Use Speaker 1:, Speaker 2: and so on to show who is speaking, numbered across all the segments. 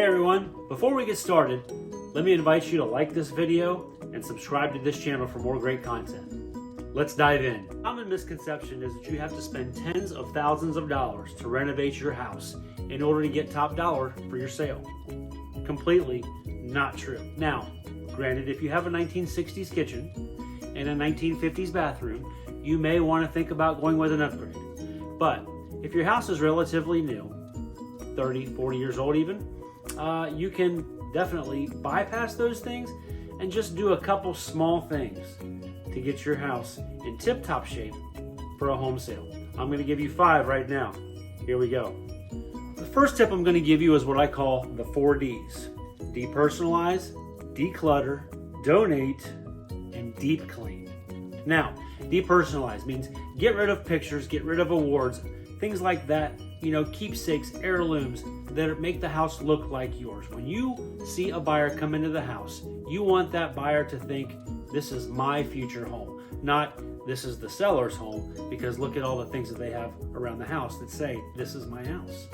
Speaker 1: everyone, before we get started, let me invite you to like this video and subscribe to this channel for more great content. Let's dive in. A common misconception is that you have to spend tens of thousands of dollars to renovate your house in order to get top dollar for your sale. Completely not true. Now, granted, if you have a 1960s kitchen and a 1950s bathroom, you may want to think about going with an upgrade. But if your house is relatively new, 30, 40 years old even, you can definitely bypass those things and just do a couple small things to get your house in tip-top shape for a home sale. I'm going to give you 5 right now. Here we go. The first tip I'm going to give you is what I call the 4 Ds. Depersonalize, declutter, donate, and deep clean. Now, depersonalize means get rid of pictures, get rid of awards, things like that, keepsakes, heirlooms that make the house look like yours. When you see a buyer come into the house, you want that buyer to think, this is my future home, not this is the seller's home, because look at all the things that they have around the house that say, this is my house.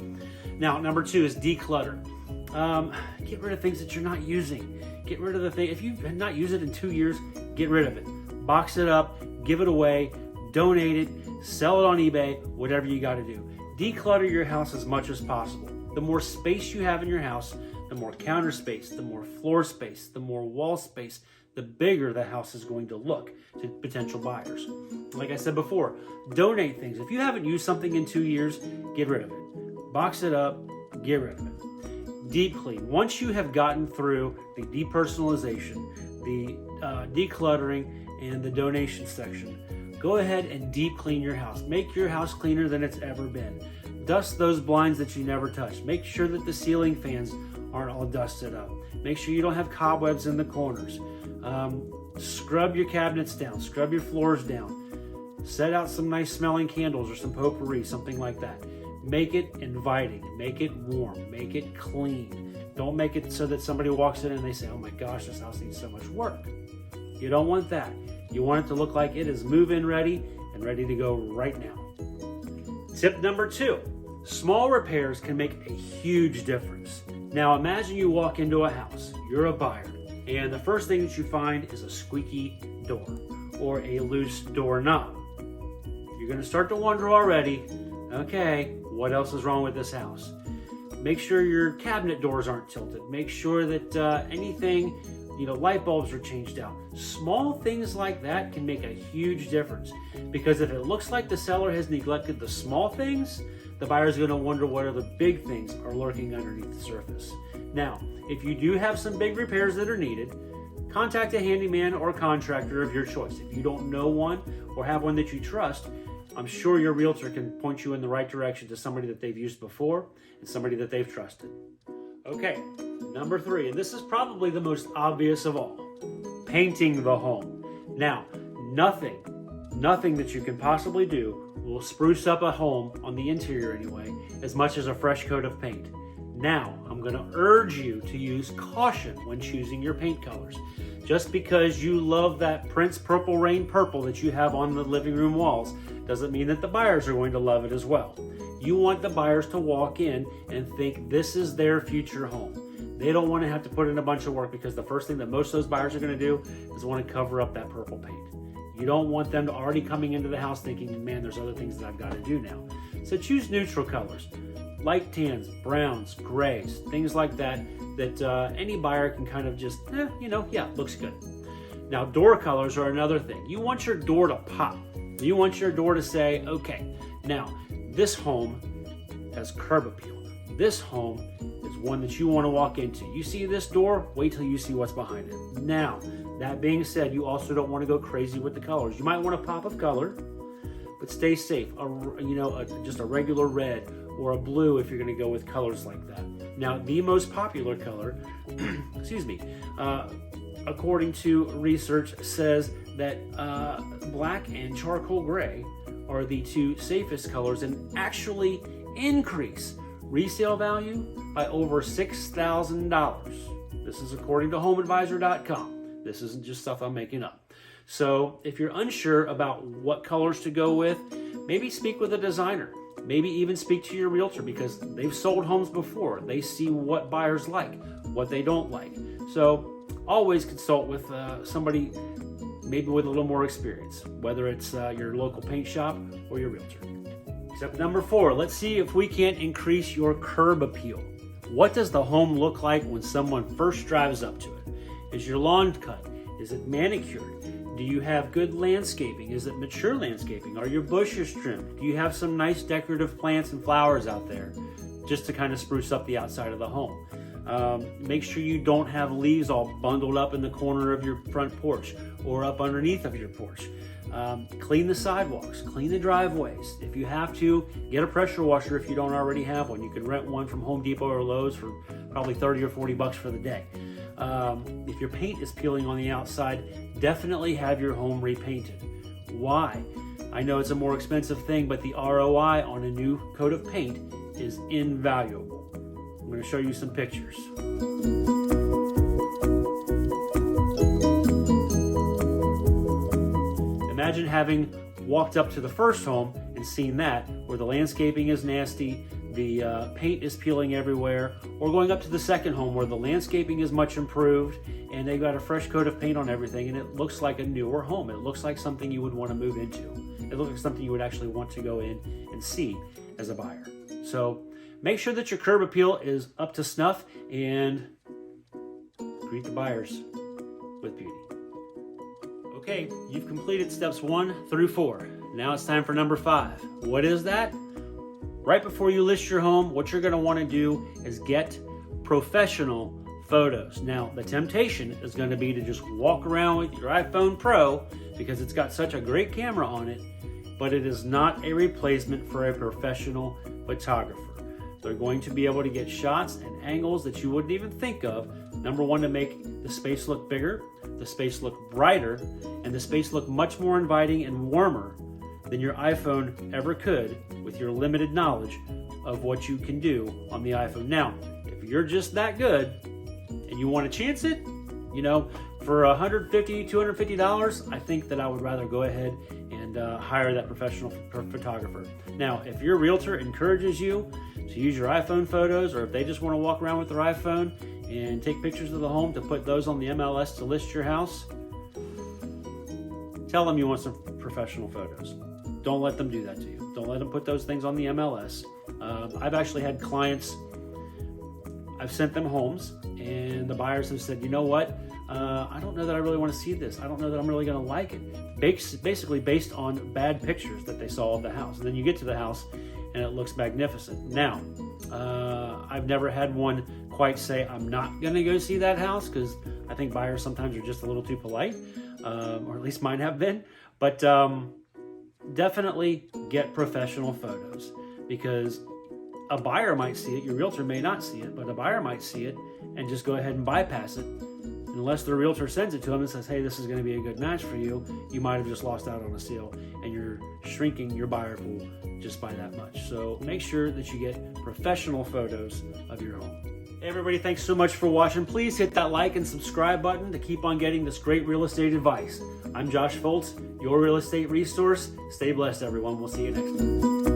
Speaker 1: Now, number 2 is declutter. Get rid of things that you're not using. Get rid of the thing. If you've not used it in 2 years, get rid of it. Box it up, give it away, donate it, sell it on eBay, whatever you got to do. Declutter your house as much as possible. The more space you have in your house, the more counter space, the more floor space, the more wall space, the bigger the house is going to look to potential buyers. Like I said before, donate things. If you haven't used something in 2 years, get rid of it. Box it up, get rid of it. Deep clean. Once you have gotten through the depersonalization, the decluttering, and the donation section, go ahead and deep clean your house. Make your house cleaner than it's ever been. Dust those blinds that you never touched. Make sure that the ceiling fans aren't all dusted up. Make sure you don't have cobwebs in the corners. Scrub your cabinets down. Scrub your floors down. Set out some nice smelling candles or some potpourri, something like that. Make it inviting. Make it warm. Make it clean. Don't make it so that somebody walks in and they say, oh my gosh, this house needs so much work. You don't want that. You want it to look like it is move-in ready and ready to go right now. Tip number 2, small repairs can make a huge difference. Now imagine you walk into a house, you're a buyer, and the first thing that you find is a squeaky door or a loose doorknob. You're going to start to wonder already, okay, what else is wrong with this house? Make sure your cabinet doors aren't tilted. Make sure that anything, light bulbs are changed out. Small things like that can make a huge difference, because if it looks like the seller has neglected the small things, the buyer's going to wonder what other big things are lurking underneath the surface. Now, if you do have some big repairs that are needed, contact a handyman or contractor of your choice. If you don't know one or have one that you trust, I'm sure your realtor can point you in the right direction to somebody that they've used before and somebody that they've trusted. Okay, number 3, and this is probably the most obvious of all, painting the home. Now, nothing that you can possibly do will spruce up a home, on the interior anyway, as much as a fresh coat of paint. Now, I'm going to urge you to use caution when choosing your paint colors. Just because you love that Prince Purple Rain purple that you have on the living room walls doesn't mean that the buyers are going to love it as well. You want the buyers to walk in and think this is their future home. They don't want to have to put in a bunch of work, because the first thing that most of those buyers are going to do is want to cover up that purple paint. You don't want them to already coming into the house thinking, man, there's other things that I've got to do now. So choose neutral colors, light tans, browns, grays, things like that any buyer can kind of just, looks good. Now, door colors are another thing. You want your door to pop. You want your door to say, okay, now this home has curb appeal. This home is one that you want to walk into. You see this door, wait till you see what's behind it. Now, that being said, you also don't want to go crazy with the colors. You might want a pop of color, but stay safe. Just a regular red or a blue if you're going to go with colors like that. Now, the most popular color, according to research, says that black and charcoal gray are the 2 safest colors and actually increase resale value by over $6,000. This is according to HomeAdvisor.com. This isn't just stuff I'm making up. So if you're unsure about what colors to go with, maybe speak with a designer. Maybe even speak to your realtor because they've sold homes before. They see what buyers like, what they don't like. So always consult with somebody maybe with a little more experience, whether it's your local paint shop or your realtor. Step number 4, let's see if we can't increase your curb appeal. What does the home look like when someone first drives up to it? Is your lawn cut? Is it manicured? Do you have good landscaping? Is it mature landscaping? Are your bushes trimmed? Do you have some nice decorative plants and flowers out there just to kind of spruce up the outside of the home? Make sure you don't have leaves all bundled up in the corner of your front porch or up underneath of your porch. Clean the sidewalks, clean the driveways. If you have to, get a pressure washer if you don't already have one. You can rent one from Home Depot or Lowe's for probably 30 or 40 bucks for the day. If your paint is peeling on the outside, definitely have your home repainted. Why? I know it's a more expensive thing, but the ROI on a new coat of paint is invaluable. I'm going to show you some pictures. Imagine having walked up to the first home and seen that, where the landscaping is nasty, the paint is peeling everywhere, or going up to the second home where the landscaping is much improved and they've got a fresh coat of paint on everything and it looks like a newer home. It looks like something you would want to move into. It looks like something you would actually want to go in and see as a buyer. So make sure that your curb appeal is up to snuff and greet the buyers with beauty. Okay, you've completed steps 1 through 4. Now it's time for number 5. What is that? Right before you list your home, what you're going to want to do is get professional photos. Now, the temptation is going to be to just walk around with your iPhone Pro because it's got such a great camera on it, but it is not a replacement for a professional photographer. They're going to be able to get shots and angles that you wouldn't even think of. Number 1, to make the space look bigger, the space look brighter, and the space look much more inviting and warmer than your iPhone ever could with your limited knowledge of what you can do on the iPhone. Now, if you're just that good and you want to chance it, you know, for $150, $250, I think that I would rather go ahead and hire that professional photographer. Now, if your realtor encourages you to use your iPhone photos, or if they just want to walk around with their iPhone and take pictures of the home to put those on the MLS to list your house, tell them you want some professional photos. Don't let them do that to you. Don't let them put those things on the MLS. I've actually had clients, I've sent them homes, and the buyers have said, you know what, I don't know that I really want to see this. I don't know that I'm really going to like it. Basically based on bad pictures that they saw of the house. And then you get to the house and it looks magnificent. Now, I've never had one quite say, I'm not going to go see that house, because I think buyers sometimes are just a little too polite, or at least mine have been. But definitely get professional photos, because a buyer might see it, your realtor may not see it, but a buyer might see it and just go ahead and bypass it. Unless the realtor sends it to them and says, hey, this is going to be a good match for you, you might have just lost out on a sale and you're shrinking your buyer pool just by that much. So make sure that you get professional photos of your home. Hey everybody, thanks so much for watching. Please hit that like and subscribe button to keep on getting this great real estate advice. I'm Josh Foltz, your real estate resource. Stay blessed, everyone. We'll see you next time.